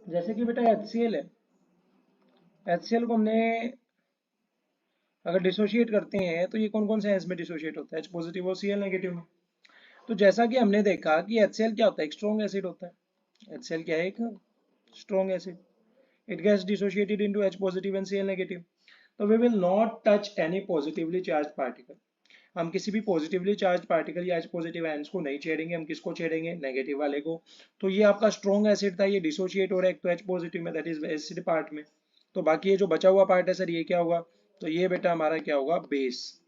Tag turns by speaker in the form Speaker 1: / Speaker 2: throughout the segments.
Speaker 1: जैसे कि बेटा HCl है, HCl को हमने अगर डिसोशिएट करते हैं तो ये कौन कौन से एस में डिसोशिएट होता है, H पॉजिटिव और Cl नेगेटिव में। तो जैसा कि हमने देखा कि HCl क्या होता है, एक स्ट्रॉन्ग एसिड होता है। HCl क्या है, एक strong acid. It gets dissociated into H positive and Cl negative. तो we will not touch any positively charge particle. हम किसी भी पॉजिटिवली चार्ज पार्टिकल या H पॉजिटिव आयंस को नहीं छेड़ेंगे, हम किसको छेड़ेंगे, नेगेटिव वाले को। तो ये आपका स्ट्रॉन्ग एसिड था, ये डिसोशिएट हो रहा है एक तो H पॉजिटिव में, दैट इज एसिड पार्ट में। तो बाकी ये जो बचा हुआ पार्ट है सर, ये क्या होगा, तो ये बेटा हमारा क्या होगा, बेस।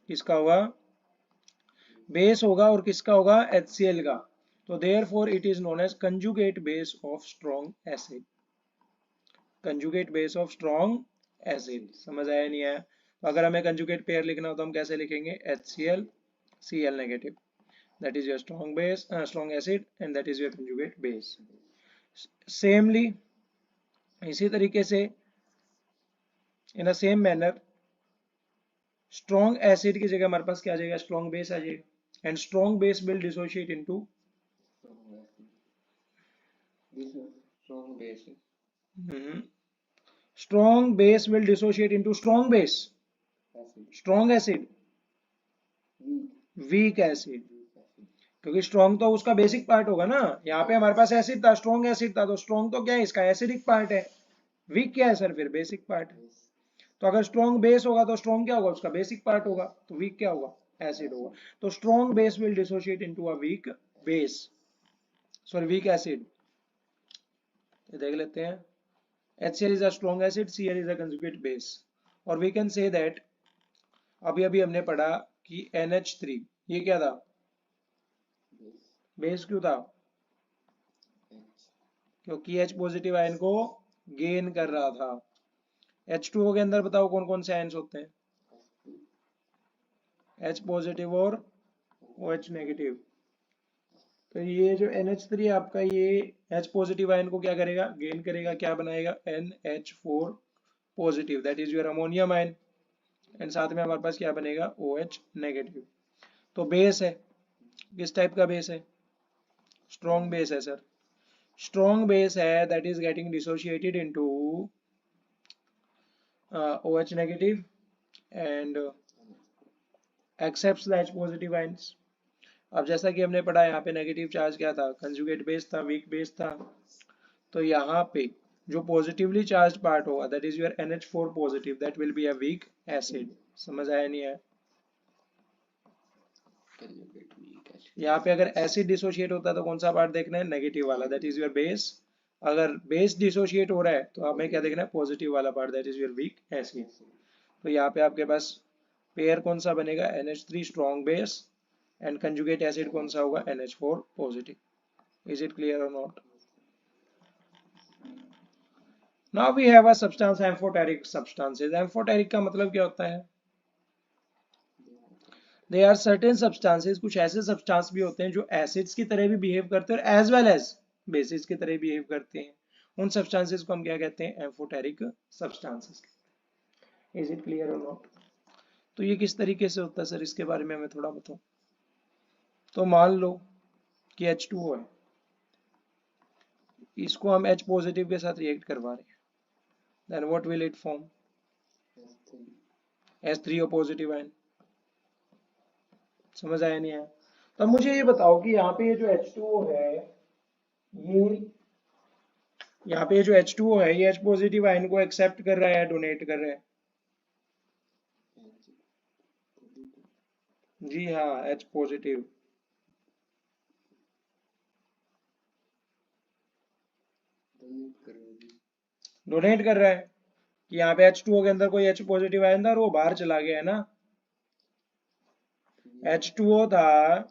Speaker 1: किसका होगा, बेस होगा। और किसका होगा, HCl का। तो therefore it is known as conjugate base of strong acid. Conjugate base of strong acid. समझ आया नहीं आया। तो अगर हमें कंजुगेट पेयर लिखना हो तो हम कैसे लिखेंगे, HCl Cl negative, that is your strong acid and that is your conjugate base. Samely, इसी तरीके से in a same manner strong acid की जगह हमारे पास क्या आ जाएगा, strong base आ जाएगा, and strong base will dissociate into
Speaker 2: strong base.
Speaker 1: strong base will dissociate into strong base, strong acid, weak acid। क्योंकि स्ट्रॉन्ग तो उसका बेसिक पार्ट होगा ना, यहाँ पे हमारे पास एसिड था, स्ट्रॉन्ग एसिड था, तो स्ट्रॉन्ग तो क्या है, इसका एसिडिक पार्ट है। वीक क्या है सर, फिर बेसिक पार्ट। तो अगर स्ट्रॉन्ग बेस होगा तो स्ट्रॉन्ग क्या होगा, उसका बेसिक पार्ट होगा, तो वीक क्या होगा, एसिड होगा। तो strong base will dissociate into a weak base, sorry weak acid. देख लेते हैं, HCl is a strong acid, Cl is a conjugate base, और we can say that अभी अभी हमने पढ़ा कि NH3 ये क्या था, बेस क्यों था, क्योंकि H पॉजिटिव आयन को गेन कर रहा था। H2O के अंदर बताओ कौन कौन से आयन्स होते हैं, H पॉजिटिव और OH नेगेटिव। तो ये जो NH3 आपका, ये H पॉजिटिव आयन को क्या करेगा, गेन करेगा, क्या बनाएगा, NH4 positive, that is your ammonium ion. And साथ में हमारे पास क्या बनेगा, OH नेगेटिव। तो बेस है, किस टाइप का बेस है, स्ट्रॉन्ग बेस है सर। स्ट्रॉन्ग बेस है that is getting dissociated into OH negative and accepts the H positive ions. अब जैसा कि हमने पढ़ा, यहाँ पे नेगेटिव चार्ज क्या था, कंजुगेट बेस था, वीक बेस था। तो यहाँ पे जो पॉजिटिवली चार्ज पार्ट होगा that is your NH4 positive, that will be a weak acid. समझ आया नहीं है, यहाँ पे अगर एसिड डिसोशिएट होता है तो कौन सा पार्ट देखना है, नेगेटिव वाला, दैट इज योर बेस। अगर बेस डिसोशिएट हो रहा है तो हमें क्या देखना है, पॉजिटिव वाला part, that is your weak acid. तो यहाँ पे आपके पास पेयर कौन सा बनेगा, NH3 strong base and conjugate acid कौन सा होगा, NH4 positive. Is it clear or not. Now we have a substance amphoteric substances. Amphoteric का मतलब क्या होता है, दे आर सर्टेन सब्सटेंसेस, कुछ ऐसे सब्सटेंस भी होते हैं जो एसिड्स की तरह भी बिहेव करते हैं और एज वेल एज बेसिस की तरह बिहेव करते हैं। उन सब्सटेंसेस को हम क्या कहते हैं, amphoteric substances. Is it clear or not. तो ये किस तरीके से होता है सर, इसके बारे में हमें थोड़ा बताओ। तो मान लो कि H2O है, इसको हम H पॉजिटिव के साथ रिएक्ट करवा रहे हैं, then what will it form, H3O positive ion. समझ आया नहीं आया। तो मुझे ये बताओ कि यहाँ पे ये जो H2O है, ये यहाँ पे जो H2O है, ये H पॉजिटिव आयन को एक्सेप्ट कर रहा है, डोनेट कर रहा है। जी हाँ, H पॉजिटिव डोनेट कर रहा है कि यहाँ पे H2O के अंदर कोई H पॉजिटिव आयन था और वो बाहर चला गया है ना, H2O था,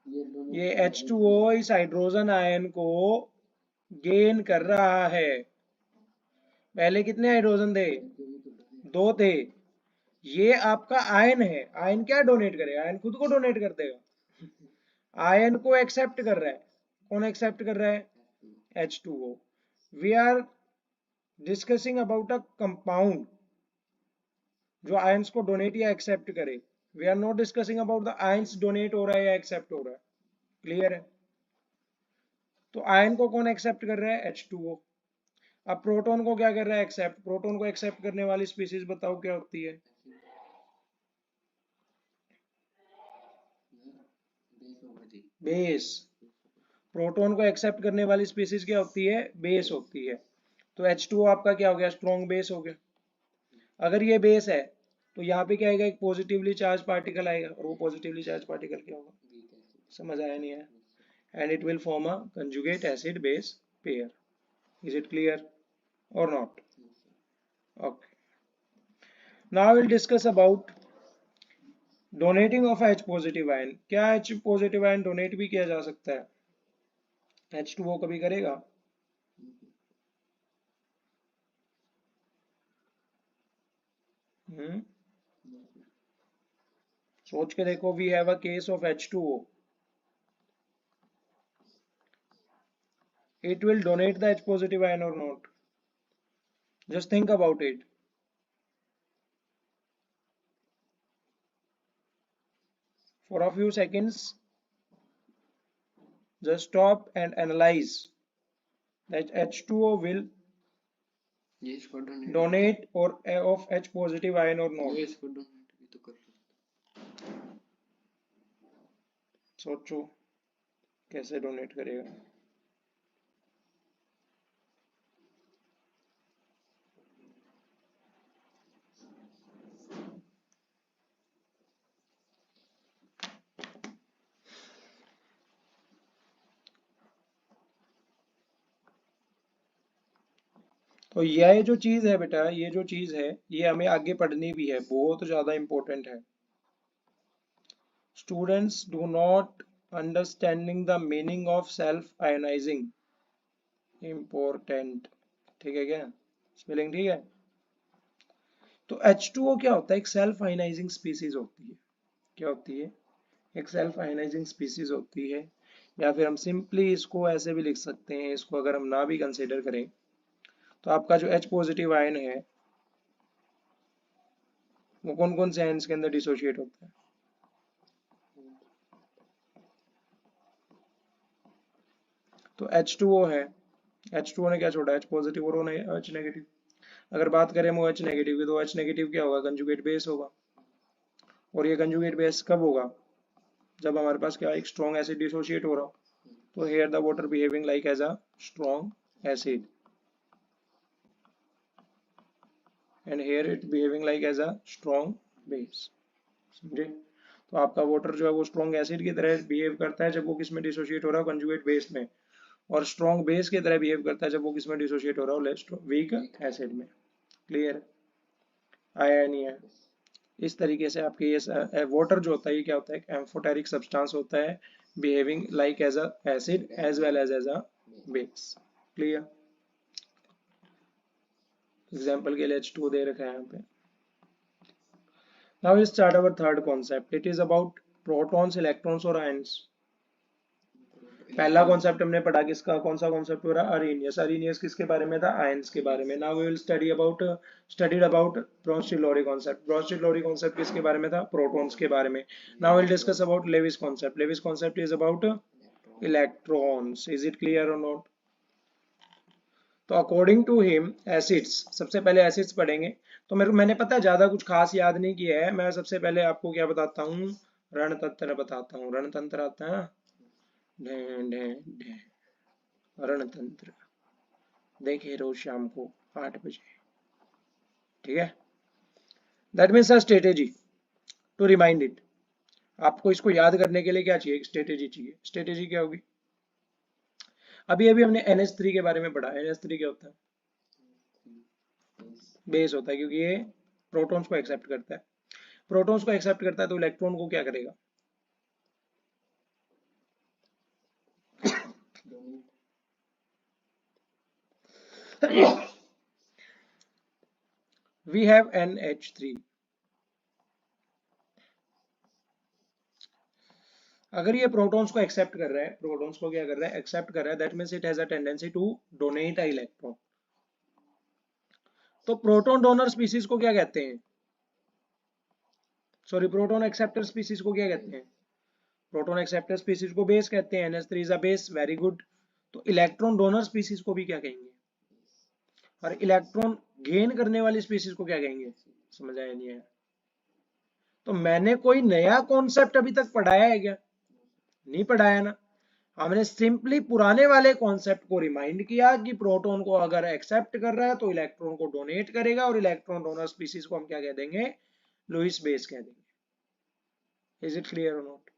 Speaker 1: ये H2O इस हाइड्रोजन आयन को गेन कर रहा है। पहले कितने हाइड्रोजन थे, दो थे। ये आपका आयन है, आयन क्या डोनेट करेगा, आयन खुद को डोनेट कर देगा, आयन को एक्सेप्ट कर रहा है। कौन एक्सेप्ट कर रहा है, H2O। We are discussing about a compound जो आयंस को डोनेट या एक्सेप्ट करे। We are not discussing about the ions donate हो रहा है या एक्सेप्ट हो रहा है। क्लियर है। तो आयन को कौन एक्सेप्ट कर रहा है, H2O। अब प्रोटॉन को क्या कर रहा है, एक्सेप्ट। प्रोटॉन को एक्सेप्ट करने वाली स्पीसीज बताओ क्या होती है? बेस। प्रोटॉन को एक्सेप्ट करने वाली स्पीसीज क्या होती है? बेस होती है। तो H2O आपका क्या हो गया? स्ट्रॉन्ग बेस हो गया। अगर ये बेस है तो यहाँ पे क्या आएगा? एक पॉजिटिवली चार्ज पार्टिकल आएगा, और वो पॉजिटिवली चार्ज पार्टिकल क्या होगा? समझ आया नहीं है? And it will form a conjugate acid base pair. Is it clear or not? Okay, now will discuss about donating of H positive ion. क्या H पॉजिटिव आयन डोनेट भी किया जा सकता है? H2O कभी करेगा? सोच के देखो, we have a case of H2O, it will donate the H positive ion or not? Just think about it. For a few seconds, just stop and analyze that H2O will donate or of H positive ion or not. सोचो कैसे donate करेगा? तो यह जो चीज है बेटा, ये जो चीज है, ये हमें आगे पढ़नी भी है, बहुत ज्यादा इंपॉर्टेंट है। Students do not understanding the meaning of self ionising important. ठीक है क्या? स्पेलिंग ठीक है? तो H2O क्या होता है? एक सेल्फ आयनाइजिंग स्पीसीज होती है। क्या होती है? एक सेल्फ आयनाइजिंग स्पीसीज होती है। या फिर हम सिंपली इसको ऐसे भी लिख सकते हैं, इसको अगर हम ना भी कंसीडर करें तो आपका जो H पॉजिटिव आयन है वो कौन कौन से आयन्स के अंदर डिसोशिएट होता है? तो H2O है, H2O ने क्या छोड़ा? H पॉजिटिव और H नेगेटिव। अगर बात करें हम H नेगेटिव की, तो H नेगेटिव क्या होगा? कंजुगेट बेस होगा। और ये कंजुगेट बेस कब होगा? जब हमारे पास क्या, एक स्ट्रॉन्ग एसिड डिसोशिएट हो रहा हो। तो here the water behaving like as a strong acid and here it behaving like as a strong base। समझे? तो आपका वाटर जो है वो स्ट्रॉन्ग एसिड की तरह बिहेव करता है जब वो किसमें डिसोशिएट हो रहा है? कंजुगेट बेस में। और स्ट्रॉन्ग बेस की तरह बिहेव करता है जब वो किसमें डिसोशिएट हो रहा हो? वीक एसिड में। क्लियर? आया नहीं है? इस तरीके से आपके ये वाटर जो होता है, ये क्या होता है? एक एम्फोटेरिक सब्सटेंस होता है, behaving like as a acid as well as a base. Clear? Example के लिए H2 दे रखा है यहाँ पे। Now we start our third concept. It is about protons, electrons और ions। पहला कॉन्सेप्ट हमने पढ़ा किसका? कौन सा कॉन्सेप्ट हो रहा? अरेनियस। अरेनियस किसके बारे में था? आयंस के बारे में। Now we will studied about Bronsted Lowry concept. Bronsted Lowry concept किसके बारे में था? प्रोटॉन्स के बारे में। Now will discuss about Lewis concept. Lewis concept is about electrons. Is it clear or not? तो अकॉर्डिंग टू हिम एसिड्स, सबसे पहले एसिड्स पढ़ेंगे। तो मैंने पता है ज्यादा कुछ खास याद नहीं किया है। मैं सबसे पहले आपको क्या बताता हूँ? रणतंत्र बताता हूँ। रणतंत्र आता है ना? ढे ढे ढे रणतंत्र देखे रोज शाम को 8 बजे। ठीक है? That means a strategy to remind it. आपको इसको याद करने के लिए क्या चाहिए? एक स्ट्रेटेजी चाहिए। स्ट्रेटेजी क्या होगी? अभी अभी हमने NH3 के बारे में पढ़ा। NH3 क्या होता है? बेस होता है, क्योंकि ये प्रोटॉन्स को एक्सेप्ट करता है। प्रोटॉन्स को एक्सेप्ट करता है तो इलेक्ट्रॉन को क्या करेगा? We have NH3। अगर ये प्रोटॉन्स को एक्सेप्ट कर रहा है, प्रोटॉन्स को क्या कर रहा है? एक्सेप्ट कर रहा है, that means it has a tendency to donate a electron. तो प्रोटॉन डोनर स्पीसीज को क्या कहते हैं? सॉरी, प्रोटॉन एक्सेप्टर स्पीसीज को क्या कहते हैं? प्रोटॉन एक्सेप्टर स्पीसीज को बेस कहते हैं। NH3 is a base. Very good. तो इलेक्ट्रॉन डोनर स्पीसीज को भी क्या कहेंगे? और इलेक्ट्रॉन गेन करने वाली स्पीसीज को क्या कहेंगे? समझ आया नहीं है? तो मैंने कोई नया कॉन्सेप्ट अभी तक पढ़ाया है क्या? नहीं पढ़ाया ना। हमने सिंपली पुराने वाले कॉन्सेप्ट को रिमाइंड किया कि प्रोटॉन को अगर एक्सेप्ट कर रहा है तो इलेक्ट्रॉन को डोनेट करेगा, और इलेक्ट्रॉन डोनर स्पीसीज को हम क्या कह देंगे? लुईस बेस कह देंगे। Is it clear or not?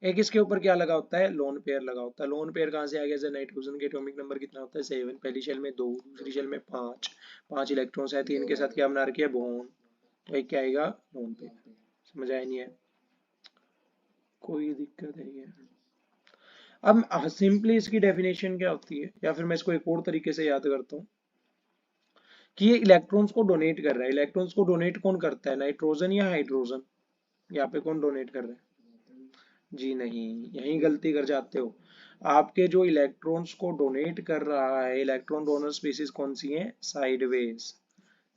Speaker 1: एक इसके ऊपर क्या लगा होता है? लोन पेयर लगा होता है। लोन पेयर कहां से आ गया? नाइट्रोजन के एटॉमिक नंबर कितना होता है? 7। पहली शेल में 2, दूसरी शेल में 5, 5 इलेक्ट्रॉन्स है, 3 के साथ क्या बना रखी है? बॉन्ड। तो एक क्या आएगा? Lone pair. समझ आया नहीं है? कोई दिक्कत है क्या? अब सिंपली इसकी डेफिनेशन क्या होती है, या फिर मैं इसको एक और तरीके से याद करता हूँ कि ये इलेक्ट्रॉन्स को डोनेट कर रहा है। इलेक्ट्रॉन्स को डोनेट कौन करता है? नाइट्रोजन या हाइड्रोजन? यहाँ पे कौन डोनेट कर रहा है? जी नहीं, यही गलती कर जाते हो। आपके जो इलेक्ट्रॉन्स को डोनेट कर रहा है, इलेक्ट्रॉन डोनर स्पीसीज कौन सी हैं? Sideways,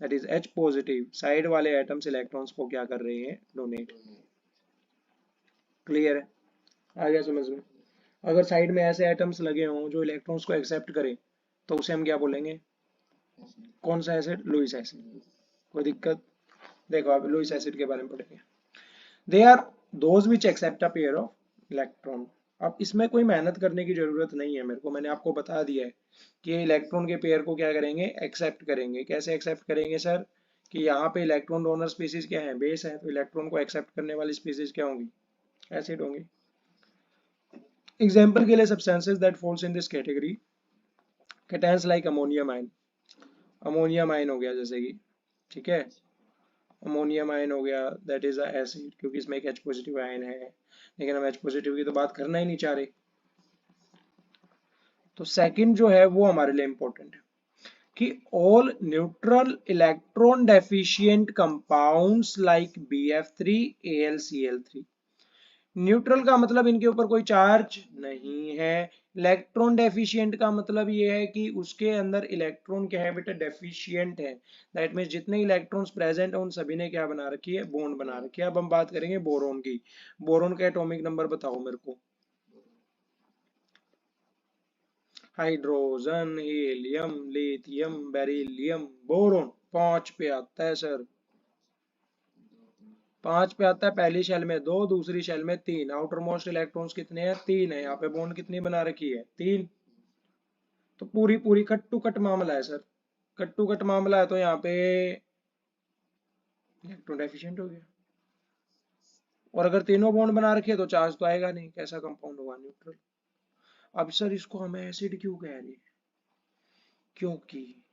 Speaker 1: that is H positive. Side वाले एटम्स इलेक्ट्रॉन्स को क्या कर रहे हैं? डोनेट। क्लियर है? आ गया समझ में? अगर साइड में ऐसे एटम्स लगे हों जो इलेक्ट्रॉन्स को एक्सेप्ट करें तो उसे हम क्या बोलेंगे? कौन सा एसिड? Lewis acid. कोई दिक्कत? देखो आप लुईस एसिड के बारे में पढ़ेंगे। They are those which accept a pair of electron. अब इसमें कोई मेहनत करने की जरूरत नहीं है मेरे को, मैंने आपको बता दिया है कि ये इलेक्ट्रॉन के पेयर को क्या करेंगे? एक्सेप्ट करेंगे। कैसे एक्सेप्ट करेंगे सर? कि यहाँ पे इलेक्ट्रॉन डोनर स्पीसीज क्या है? बेस है। तो इलेक्ट्रॉन को एक्सेप्ट करने वाली स्पीसीज क्या होंगी? एसिड होंगी। एग्जाम्पल के लिए substances that falls in this category, cations like ammonium ion. Ammonium ion हो गया जैसे कि, ठीक है, अमोनियम आयन हो गया, दैट इज अ एसिड, क्योंकि इसमें एक H पॉजिटिव आयन है, लेकिन हम H पॉजिटिव की तो बात करना ही नहीं चाह रहे। तो सेकंड जो है वो हमारे लिए इंपॉर्टेंट है कि all neutral electron deficient compounds like BF3 AlCl3। Neutral का मतलब इनके ऊपर कोई चार्ज नहीं है। इलेक्ट्रॉन डेफिशिएंट का मतलब ये है कि उसके अंदर इलेक्ट्रॉन क्या है बेटा? डेफिशिएंट है। दैट मीन्स जितने इलेक्ट्रॉन्स प्रेजेंट है उन सभी ने क्या बना रखी है? बॉन्ड बना रखी है। अब हम बात करेंगे बोरोन की। बोरोन का एटॉमिक नंबर बताओ मेरे को। Hydrogen, helium, lithium, beryllium, boron 5 पे आता है सर। 5 पे आता है। पहली शेल में 2, दूसरी शेल में 3। आउटर मोस्ट इलेक्ट्रॉन्स कितने हैं? 3 है। यहाँ पे बॉन्ड कितनी बना रखी है? 3। तो पूरी पूरी कट टू कट मामला है सर। कट टू कट मामला है तो यहाँ पे इलेक्ट्रॉन डेफिशिएंट हो गया। और अगर तीनों बॉन्ड बना रखे तो चार्ज तो आएगा नहीं। कैसा कंपाउंड होगा? न्यूट्रल। अब सर इसको हम एसिड क्यों कह रहे हैं? क्योंकि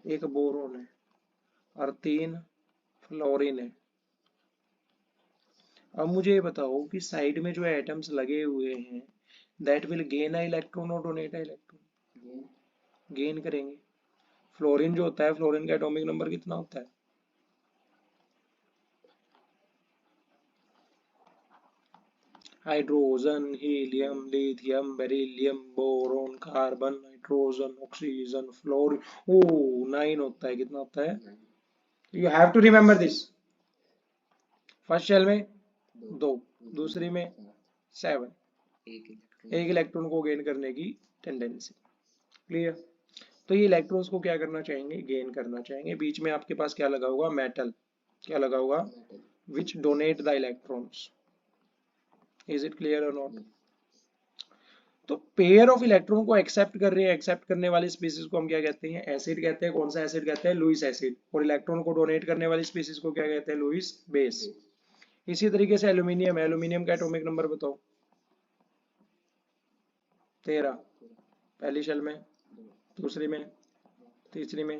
Speaker 1: एक बोरोन है और 3 फ्लोरीन है। अब मुझे ये बताओ कि साइड में जो एटम्स लगे हुए हैं, that will gain a electron और डोनेट अ इलेक्ट्रॉन? गेन करेंगे। फ्लोरीन जो होता है, फ्लोरीन का एटॉमिक नंबर कितना होता है? Hydrogen, helium, lithium, beryllium, boron, carbon, nitrogen, oxygen, fluorine. O 9 होता है। कितना होता है? You have to remember this. First shell में 2, दूसरी में 7। एक इलेक्ट्रॉन को गेन करने की टेंडेंसी। क्लियर? तो ये इलेक्ट्रॉन्स को क्या करना चाहेंगे? गेन करना चाहेंगे। बीच में आपके पास क्या लगा होगा? मेटल। क्या लगा होगा? Which donate the electrons. Is it clear or not? तो पेयर ऑफ इलेक्ट्रॉन को एक्सेप्ट कर रही है, एक्सेप्ट करने वाली स्पीसीज को हम क्या कहते हैं? एसिड कहते हैं। कौन सा एसिड कहते हैं? Lewis acid. और इलेक्ट्रॉन को डोनेट करने वाली स्पीसीज को क्या कहते हैं? Lewis base. इसी तरीके से एल्यूमिनियम है। एल्यूमिनियम का एटॉमिक नंबर बताओ। 13। पहली शेल में, दूसरी में, तीसरी में,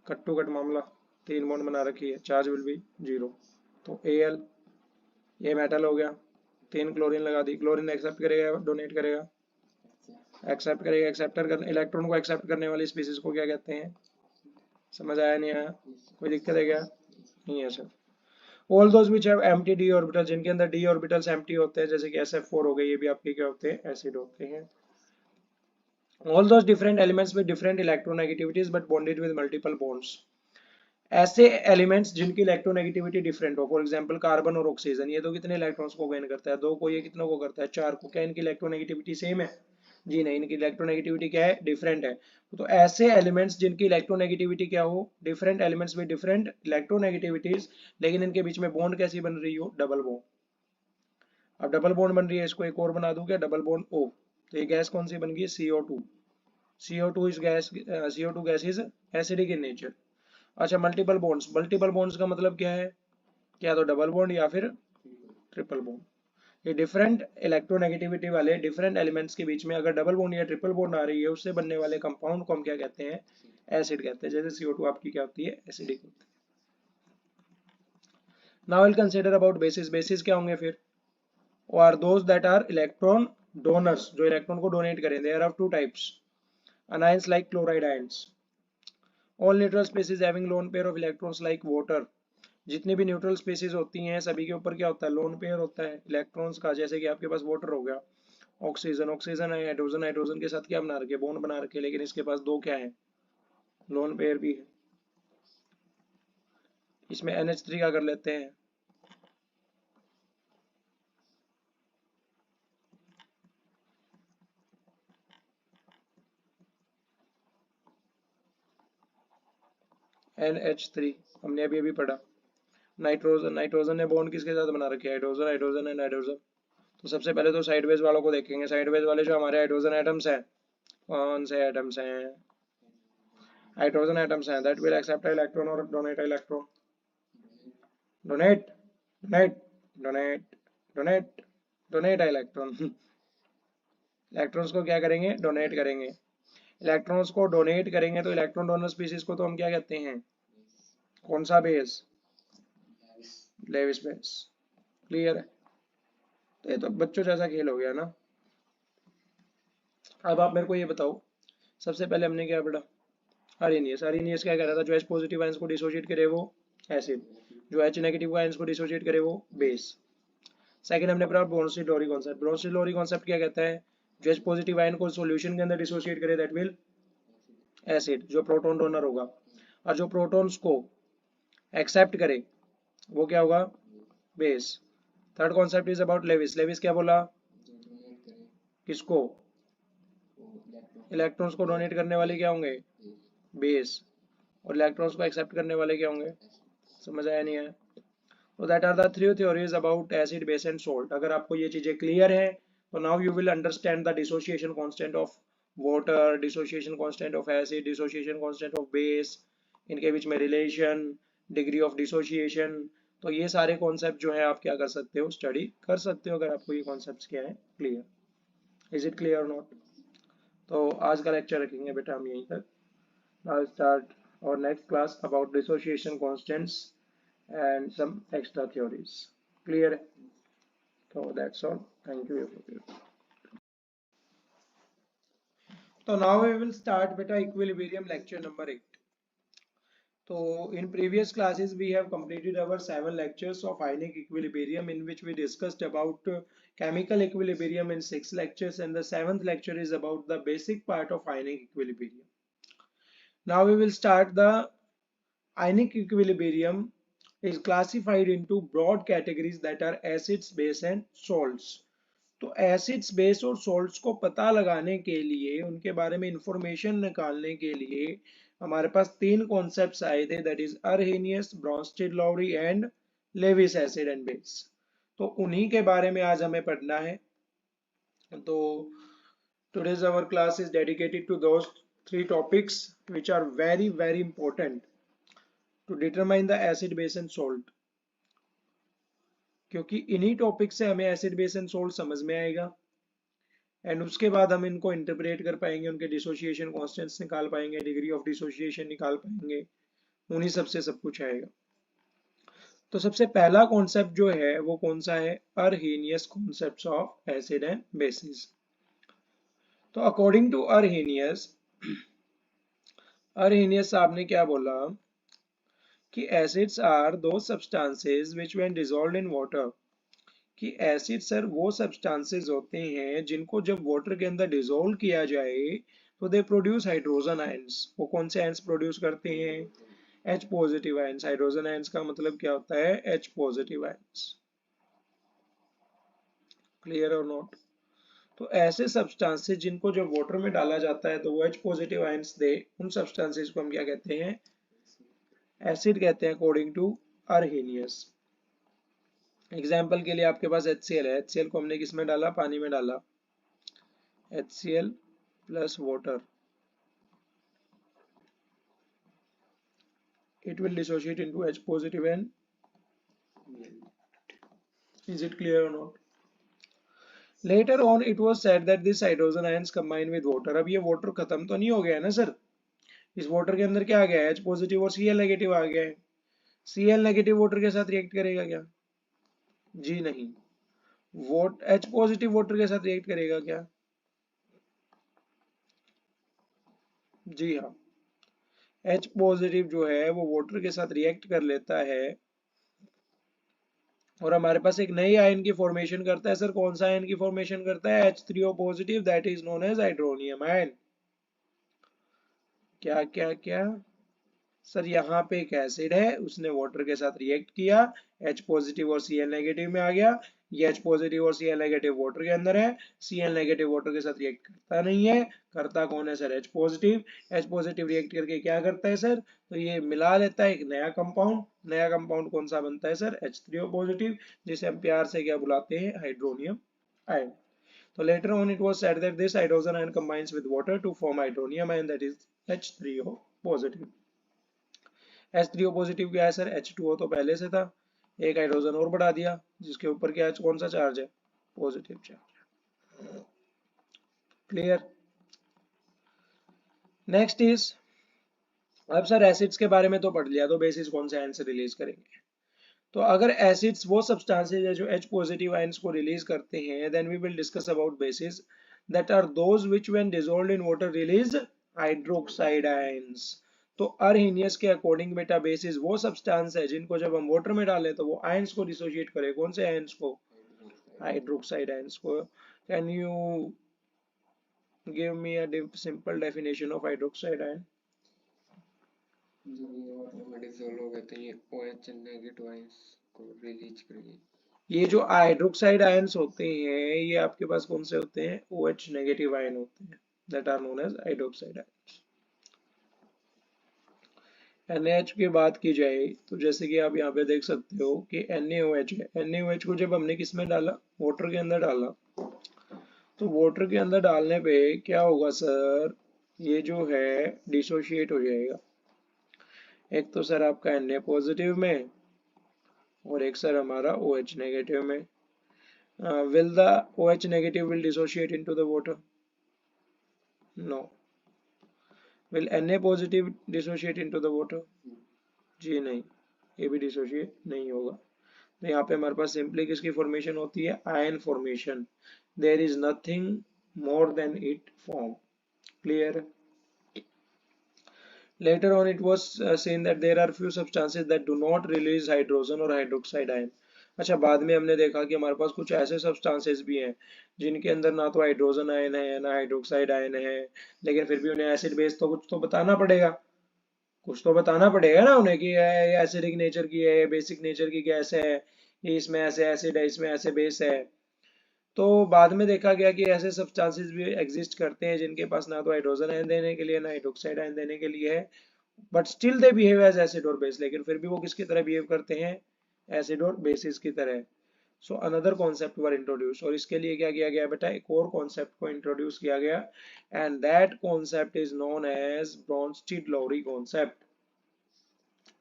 Speaker 1: कट टू कट मामला, 3 बॉन्ड बना रखी है, चार्ज विल बी 0। तो Al, ये मेटल हो गया। 3 क्लोरीन लगा दी। क्लोरीन एक्सेप्ट करेगा, डोनेट करेगा? एक्सेप्ट करेगा। एक्सेप्टर करने, इलेक्ट्रॉन को एक्सेप्ट करने वाली स्पीसीज को क्या कहते हैं? समझ आया नहीं आया? कोई दिक्कत है क्या? नहीं है sir. All those which have empty d orbital, जिनके अंदर d ऑर्बिटल्स एम्प्टी होते हैं, जैसे कि SF4 हो गए, ये भी आपके क्या होते हैं? एसिड होते हैं। All those different elements with different electronegativities but bonded with multiple bonds. ऐसे एलिमेंट्स जिनकी इलेक्ट्रोनेगेटिविटी डिफरेंट हो, फॉर एग्जांपल कार्बन और ऑक्सीजन, ये तो कितने इलेक्ट्रॉन्स को गेन करता है? 2 को। ये कितनों को करता है? 4 को। क्या इनकी इलेक्ट्रोनेगेटिविटी सेम है? जी नहीं, इनकी इलेक्ट्रोनेगेटिविटी क्या है, डिफरेंट है। तो ऐसे एलिमेंट्स जिनकी इलेक्ट्रोनेगेटिविटी क्या हो, different elements with different electronegativities, लेकिन इनके बीच में बॉन्ड कैसी बन रही हो, डबल बॉन्ड। अब डबल बॉन्ड बन रही है, इसको एक और बना दूं क्या, डबल बॉन्ड O। तो ये गैस कौन सी बन गई, CO2। CO2 is gas, CO2 gas is acidic in nature. अच्छा, मल्टीपल बॉन्ड्स, मल्टीपल बॉन्ड्स का मतलब क्या है, क्या तो डबल बॉन्ड या फिर ट्रिपल बॉन्ड। ये डिफरेंट इलेक्ट्रोनेगेटिविटी वाले डिफरेंट एलिमेंट्स के बीच में अगर डबल बॉन्ड या ट्रिपल बॉन्ड आ रही है, उससे बनने वाले कंपाउंड को हम क्या कहते हैं, एसिड कहते हैं। जैसे CO2 आपकी क्या होती है, एसिडिक होती है। Now will consider about bases. Bases क्या होंगे फिर, are those that are electron donors, जो इलेक्ट्रॉन को डोनेट करें। There are two types, anions like chloride ions, all neutral species having lone pair of electrons like water। जितनी भी neutral species होती हैं सभी के ऊपर क्या होता है, लोन पेयर होता है इलेक्ट्रॉन्स का। जैसे कि आपके पास वाटर हो गया, ऑक्सीजन, ऑक्सीजन है, हाइड्रोजन, हाइड्रोजन के साथ क्या बना रखे, बॉन्ड बना रखे, लेकिन इसके पास दो क्या है, लोन पेयर भी है। इसमें NH3 का कर लेते हैं, NH3 हमने अभी अभी पढ़ा। नाइट्रोजन, नाइट्रोजन ने बॉन्ड किसके साथ बना रखे, हाइड्रोजन, हाइड्रोजन एंड हाइड्रोजन। तो सबसे पहले तो साइडवेज वालों को देखेंगे। साइडवेज वाले जो हमारे हाइड्रोजन एटम्स हैं, कौन से एटम्स हैं, हाइड्रोजन एटम्स हैं, दैट विल एक्सेप्ट इलेक्ट्रॉन और donate electron. Donate, donate, donate, donate, donate electron. Electrons को क्या करेंगे, डोनेट करेंगे। इलेक्ट्रॉन्स को डोनेट करेंगे तो इलेक्ट्रॉन डोनर स्पीसीज को तो हम क्या कहते हैं, कौन सा बेस, लेविस बेस। क्लियर है। तो ये तो बच्चों जैसा खेल हो गया ना। अब आप मेरे को ये बताओ, सबसे पहले हमने क्या पढ़ा, अरेनियस। अरेनियस क्या कह रहा था, जो H पॉजिटिव आयंस को डिसोशिएट करे वो एसिड, जो H नेगेटिव आयंस को डिसोशिएट करे वो बेस। सेकंड हमने पढ़ा ब्रोंस्टी लोरी कॉन्सेप्ट। ब्रोंस्टी लोरी कॉन्सेप्ट क्या कहता है, जो H पॉजिटिव आयन को सॉल्यूशन के अंदर डिसोशिएट करे दैट विल एसिड, जो प्रोटॉन डोनर होगा। और जो प्रोटॉन्स को एक्सेप्ट करे वो क्या होगा, base. Third concept is about Lewis. Lewis क्या बोला, किसको, इलेक्ट्रॉन्स को डोनेट करने वाले क्या होंगे, बेस, और इलेक्ट्रॉन्स को एक्सेप्ट करने वाले क्या होंगे। समझ आया नहीं है। तो that are the three theories about acid, base and salt. अगर आपको ये चीजें क्लियर है तो now you will understand the dissociation constant of water, dissociation constant of acid, dissociation constant of base, इनके बीच में रिलेशन, डिग्री ऑफ डिसोसिएशन। तो ये सारे कॉन्सेप्ट जो है आप क्या कर सकते हो, स्टडी कर सकते हो, अगर आपको ये कॉन्सेप्ट क्या है clear. Is it clear not. तो आज का लेक्चर रखेंगे बेटा हम यहीं तक। नाउ स्टार्ट और next class about dissociation constants and some extra theories. Clear? So that's all. Thank you. So now we will start beta equilibrium lecture number 8. So in previous classes we have completed our 7 lectures of ionic equilibrium, in which we discussed about chemical equilibrium in 6 lectures, and the 7th lecture is about the basic part of ionic equilibrium. Now we will start the ionic equilibrium is classified into broad categories that are acids, base and salts. तो acids, base और salts को पता लगाने के लिए, उनके बारे में इंफॉर्मेशन निकालने के लिए हमारे पास तीन कॉन्सेप्ट्स आए थे, that is Arrhenius, Bronsted Lowry and Lewis acid and base. तो उन्हीं के बारे में आज हमें पढ़ना है। तो today's our class is dedicated to those three topics which are very very important to determine the acid, base and salt, क्योंकि इन्हीं टॉपिक से हमें एसिड, बेस एंड सोल्ट समझ में आएगा, एंड उसके बाद हम इनको इंटरप्रेट कर पाएंगे, उनके डिसोसिएशन कांस्टेंट्स निकाल पाएंगे, डिग्री ऑफ डिसोसिएशन निकाल पाएंगे, उन्हीं सबसे सब कुछ आएगा। तो सबसे पहला कॉन्सेप्ट जो है वो कौन सा है, Arrhenius concepts of acid and bases. तो अकॉर्डिंग टू अर्हेनियस, अर्हेनियस साहब ने क्या बोला कि एसिड्स आर दो substances which when dissolved in water, कि एसिड सर वो सब्सटेंसेस होते हैं जिनको जब वाटर के अंदर डिसॉल्व किया जाए तो दे प्रोड्यूस हाइड्रोजन आयंस। वो कौन से आयंस प्रोड्यूस करते हैं, H positive ions. Hydrogen ions का मतलब क्या होता है, H positive ions. Clear or not. तो ऐसे सब्सटेंसेस जिनको जब वाटर में डाला जाता है तो वो H पॉजिटिव आयंस दे, उन सब्सटेंसेस को हम क्या कहते हैं? एसिड कहते हैं अकॉर्डिंग टू अर्हेनियस। एग्जाम्पल के लिए आपके पास HCl है, HCl को हमने किस में डाला? पानी में डाला, HCl plus water, it will dissociate into H positive and is it clear or not? Later on it was said that this hydrogen ions combine with water. अब ये water खत्म तो नहीं हो गया है ना सर? इस water के अंदर क्या आ गया है? H positive और Cl negative आ गया है। Cl negative water के साथ रिएक्ट करेगा क्या? जी नहीं। H positive water के साथ रिएक्ट करेगा क्या? जी हाँ। H पॉजिटिव जो है वो वाटर के साथ रिएक्ट कर लेता है और हमारे पास एक नई आयन की फॉर्मेशन करता है। सर कौन सा आयन की फॉर्मेशन करता है? H3O positive, that is known as hydronium ion. क्या क्या क्या सर? यहाँ पे एक एसिड है, उसने वाटर के साथ रिएक्ट किया, H पॉजिटिव और Cl नेगेटिव में आ गया। ये H पॉजिटिव और Cl नेगेटिव वाटर के अंदर है, Cl नेगेटिव वाटर के साथ रिएक्ट करता नहीं है। करता कौन है sir? H positive. H positive react करके क्या करता है सर? तो ये मिला लेता है एक नया कंपाउंड। नया कंपाउंड कौन सा बनता है सर? H3O पॉजिटिव, जिसे हम प्यार से क्या बुलाते हैं? Hydronium ion. So later on it was said that this hydrogen ion combines with water to form hydronium ion, that is H3O positive. H3O positive क्या है सर? H2O तो पहले से था, एक हाइड्रोजन और बढ़ा दिया, जिसके ऊपर क्या कौन सा चार्ज है? Positive charge. Clear? Next is, अब सर एसिड्स के बारे में तो पढ़ लिया, तो बेसिस कौन से आयन से रिलीज करेंगे? तो अगर एसिड्स वो सब्सटेंसेस है जो H पॉजिटिव आयंस को रिलीज करते हैं, then we will discuss about bases that are those which when dissolved in water release hydroxide ions. तो अर्हेनियस के अकॉर्डिंग बेटा बेसिस वो सब्सटेंस है जिनको जब हम वाटर में डालें तो वो आयंस को डिसोशिएट करे। कौन से आयंस को? हाइड्रोक्साइड आयंस को। Can you give me a simple definition of hydroxide ion?
Speaker 2: जब ये वाटर में डिसॉल्व हो गए तो ये OH नेगेटिव आयंस को रिलीज करेंगे।
Speaker 1: ये जो हाइड्रोक्साइड आयंस होते हैं ये आपके पास कौन से होते हैं? OH नेगेटिव आयन होते हैं, that are known as hydroxide ions. NaH की बात की जाए तो जैसे कि आप यहाँ पे देख सकते हो कि NaOH है। NaOH को जब हमने किस में डाला? वाटर के अंदर डाला। तो वाटर के अंदर डालने पे क्या होगा सर? ये जो है डिसोशिएट हो जाएगा। एक तो सर आपका Na पॉजिटिव में और एक सर हमारा OH नेगेटिव में। Will the OH negative will dissociate into the water? No. Will Na positive dissociate into the water? जी नहीं, ये भी डिसोशिएट नहीं होगा। तो यहाँ पे हमारे पास सिंपली किसकी फॉर्मेशन होती है? Ion formation. There is nothing more than it form. Clear? Later on it was seen that there are few substances that do not release hydrogen or hydroxide ion. अच्छा, बाद में हमने देखा कि हमारे पास कुछ ऐसे सब्सटेंसेस भी हैं जिनके अंदर ना तो हाइड्रोजन आयन है ना हाइड्रोक्साइड आयन है, लेकिन फिर भी उन्हें एसिड बेस तो कुछ तो बताना पड़ेगा। कुछ तो बताना पड़ेगा ना उन्हें कि ये एसिडिक नेचर की है, बेसिक नेचर की गैस है, ये इसमें ऐसे एसिड है, इसमें ऐसे बेस है। तो बाद में देखा गया कि ऐसे सब्सटेंसेस भी एग्जिस्ट करते हैं जिनके पास ना तो हाइड्रोजन आयन देने के लिए ना हाइड्रोक्साइड आयन देने के लिए है, but still they behave as acid और बेस। लेकिन फिर भी वो किसकी तरह बिहेव करते हैं? एसिड और बेसिस की तरह। सो अनदर कॉन्सेप्ट वर इंट्रोड्यूस, और इसके लिए क्या किया गया बेटा? एक और कॉन्सेप्ट को इंट्रोड्यूस किया गया, and that concept is known as Bronsted Lowry concept.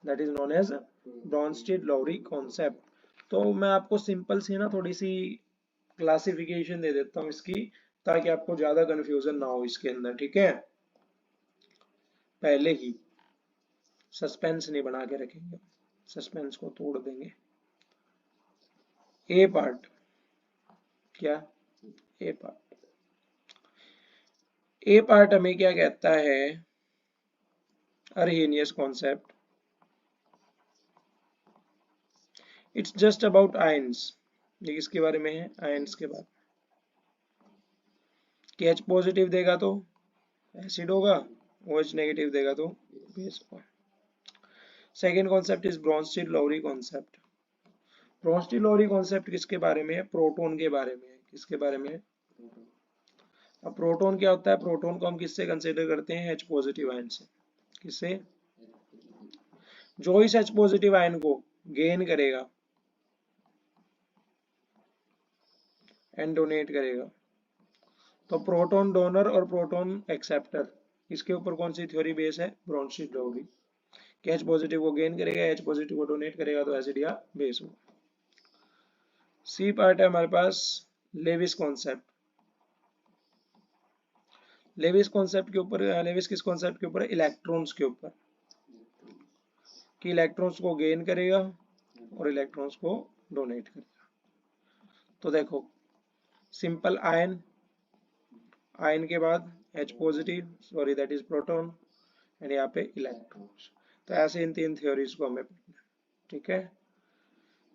Speaker 1: That is known as Bronsted Lowry concept. तो मैं आपको सिंपल सी ना थोड़ी सी क्लासिफिकेशन दे देता हूँ इसकी, ताकि आपको ज्यादा कंफ्यूजन ना हो इसके अंदर, ठीक है? पहले ही सस्पेंस नहीं बना के रखेंगे, सस्पेंस को तोड़ देंगे। ए पार्ट क्या? ए पार्ट हमें क्या कहता है? Arrhenius concept. It's just about ions. ये किसके बारे में है? आयंस के बारे में। कि H पॉजिटिव देगा तो एसिड होगा, OH नेगेटिव देगा तो बेस होगा। Second concept is Bronsted Lowry concept. Bronsted Lowry concept किसके बारे में है? प्रोटॉन के बारे में है। किसके बारे में है? अब प्रोटॉन क्या होता है, प्रोटॉन को हम किससे कंसिडर करते हैं, H पॉजिटिव आयन से। किससे, जो इस H पॉजिटिव आयन को गेन करेगा एंड डोनेट करेगा, तो प्रोटॉन डोनर और प्रोटॉन एक्सेप्टर, इसके ऊपर कौन सी थ्योरी बेस है, ब्रोंस्की लॉ की, कि H पॉजिटिव को गेन करेगा, H पॉजिटिव को डोनेट करेगा तो एसिड या बेस होगा। सी पार्ट है हमारे पास लेविस कॉन्सेप्ट। लेविस कॉन्सेप्ट के ऊपर, लेविस किस कॉन्सेप्ट के ऊपर है, इलेक्ट्रॉन्स के ऊपर, कि इलेक्ट्रॉन्स को गेन करेगा और इलेक्ट्रॉन्स को डोनेट करेगा। तो देखो सिंपल आयन, आयन के बाद H positive, sorry that is proton, and यहाँ पे इलेक्ट्रॉन्स। तो ऐसे इन तीन थ्योरीज को हमें पढ़ना है, ठीक है।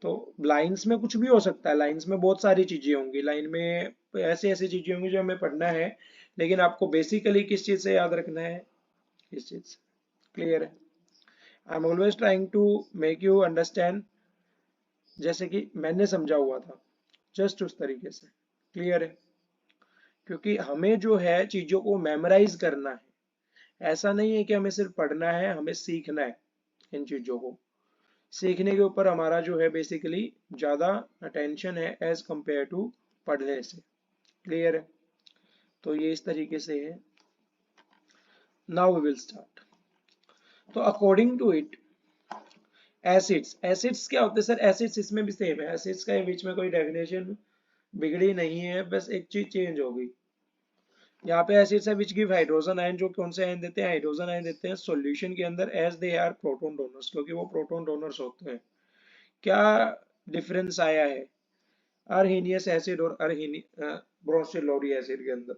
Speaker 1: तो लाइंस में कुछ भी हो सकता है, लाइंस में बहुत सारी चीजें होंगी, लाइन में ऐसी ऐसी चीजें होंगी जो हमें पढ़ना है, लेकिन आपको बेसिकली किस चीज से याद रखना है, इस चीज से। क्लियर है, I am always trying to make you understand जैसे कि मैंने समझा हुआ था, जस्ट उस तरीके से। क्लियर है, क्योंकि हमें जो है चीजों को मेमोराइज करना है, ऐसा नहीं है कि हमें सिर्फ पढ़ना है, हमें सीखना है। इन चीजों को सीखने के ऊपर हमारा जो है बेसिकली ज्यादा अटेंशन है एज कंपेयर टू पढ़ने से। क्लियर है, तो ये इस तरीके से है। Now we will start. तो according to it, acids, acids क्या होते हैं सर, एसिड्स इसमें भी सेम है, एसिड्स का बीच में कोई डेफिनेशन बिगड़ी नहीं है, बस एक चीज चेंज होगी। यहाँ पे एसिड्स है विच गिव हाइड्रोजन आयन, जो कौन से आयन देते हैं, हाइड्रोजन आयन देते हैं सॉल्यूशन के अंदर, as they are proton donors, क्योंकि वो प्रोटॉन डोनर्स होते हैं। क्या डिफरेंस आया है अर्हीनियस एसिड और ब्रोंसिलोरी एसिड के अंदर,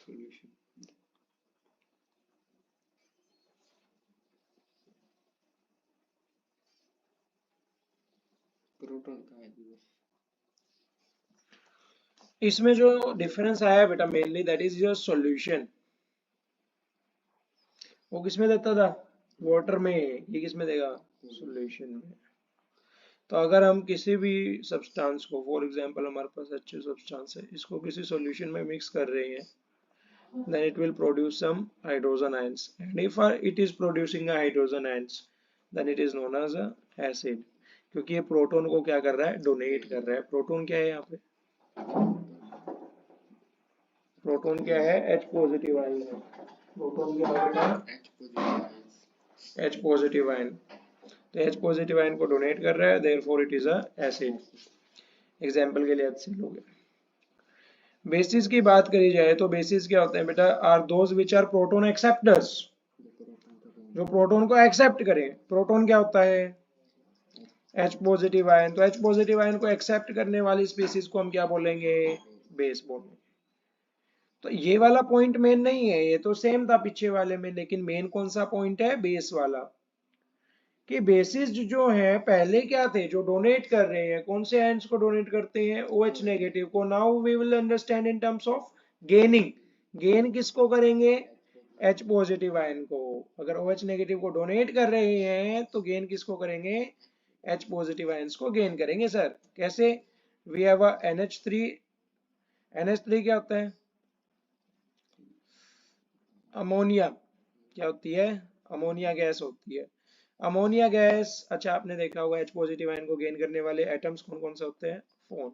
Speaker 2: सॉल्यूशन प्रोटॉन का है जी।
Speaker 1: इसमें जो डिफरेंस आया है बेटा mainly that is your solution. वो किसमें देता था, वाटर में, ये किसमें देगा, सॉल्यूशन में। तो अगर हम किसी भी सब्सटेंस को, फॉर एग्जांपल हमारे पास अच्छे सब्सटेंस है, इसको किसी सॉल्यूशन में मिक्स कर रहे हैं, then it will produce some hydrogen ions, and if it is producing a hydrogen ions then it is known as a acid, क्योंकि ये प्रोटॉन को क्या कर रहा है, डोनेट कर रहा है। प्रोटॉन क्या है यहाँ पे, प्रोटॉन क्या है, H पॉजिटिव आयन है। प्रोटॉन क्या है बेटा, H पॉजिटिव आयन। तो H पॉजिटिव आयन को डोनेट कर रहा है, therefore it is a acid. Example के लिए HCl हो गया। बेसिस की बात करी जाए तो बेसिस क्या होते हैं बेटा, are those which are proton acceptors, जो प्रोटॉन को एक्सेप्ट करें। प्रोटॉन क्या होता है, H पॉजिटिव आयन, तो H पॉजिटिव आयन को एक्सेप्ट करने वाली स्पीसीज को हम क्या बोलेंगे, बेस बोलेंगे। तो ये वाला पॉइंट मेन नहीं है, ये तो सेम था पीछे वाले में, लेकिन मेन कौन सा पॉइंट है, बेस वाला, कि बेसिस जो है पहले क्या थे, जो डोनेट कर रहे हैं, कौन से आयंस को डोनेट करते हैं, OH नेगेटिव को। Now we will understand in terms of gaining, gain किसको करेंगे, H पॉजिटिव आयन को। अगर OH नेगेटिव को डोनेट कर रहे हैं तो गेन किसको करेंगे, H पॉजिटिव आयंस को गेन करेंगे। सर कैसे, we have a NH3, NH3 क्या होता है, अमोनिया, क्या होती है, अमोनिया गैस होती है। अमोनिया गैस, अच्छा आपने देखा होगा H पॉजिटिव आयन को गेन करने वाले एटम्स कौन कौन से होते हैं, phone,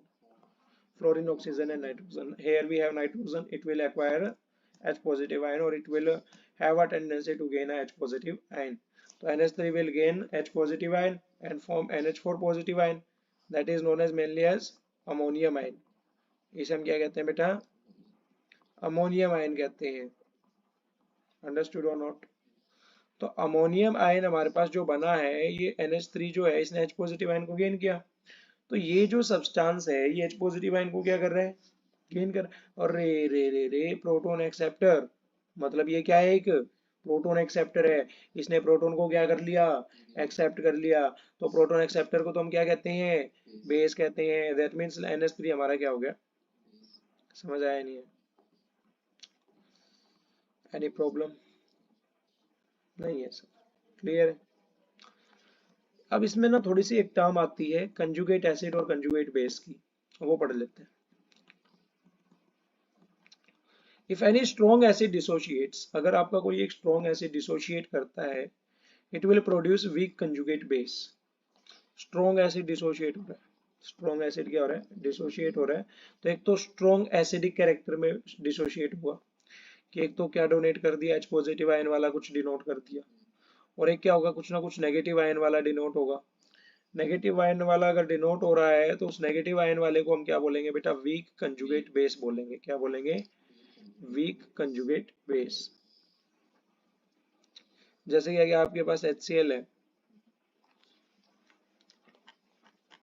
Speaker 1: fluorine, oxygen and nitrogen. Here we have nitrogen, it will acquire H positive ion or it will have a tendency to gain a H positive ion. So NH3 will gain H positive ion and form NH4 positive ion, that is known as mainly as ammonium ion. इसे हम क्या कहते हैं बेटा, ammonium ion कहते हैं। Understood और not. तो अमोनियम आयन हमारे पास जो बना है, ये NH3 जो है, इसने H पॉजिटिव आयन को गेन किया। तो ये जो सब्सटेंस है ये H पॉजिटिव आयन को क्या कर रहा है, गेन कर। और रे रे रे रे प्रोटॉन एक्सेप्टर, मतलब ये क्या है, एक प्रोटॉन एक्सेप्टर है। इसने प्रोटॉन को क्या कर लिया, एक्सेप्ट कर लिया। तो प्रोटॉन एक्सेप्टर को तो हम क्या कहते हैं, बेस कहते हैं। दैट मींस NH3 हमारा क्या हो गया, समझ आया नहीं है, एनी प्रॉब्लम नहीं है सर। क्लियर है? अब इसमें ना थोड़ी सी एक टर्म आती है कंजुगेट एसिड और कंजुगेट बेस की, वो पढ़ लेते हैं। If any strong acid dissociates, अगर आपका कोई एक स्ट्रॉन्ग एसिड डिसोशिएट करता है, it will produce weak conjugate base. Strong acid dissociate हो रहा है, स्ट्रॉन्ग एसिड क्या हो रहा है, डिसोशिएट हो रहा है, तो एक तो स्ट्रॉन्ग एसिडिक कैरेक्टर में डिसोशिएट हुआ कि एक तो क्या डोनेट कर दिया, एच पॉजिटिव आयन वाला कुछ डिनोट कर दिया, और एक क्या होगा, कुछ ना कुछ नेगेटिव आयन वाला डिनोट होगा। नेगेटिव आयन वाला अगर डिनोट हो रहा है तो उस नेगेटिव आयन वाले को हम क्या बोलेंगे बेटा, वीक कंजुगेट बेस बोलेंगे। क्या बोलेंगे, वीक कंजुगेट बेस। जैसे कि अगर आपके पास HCl है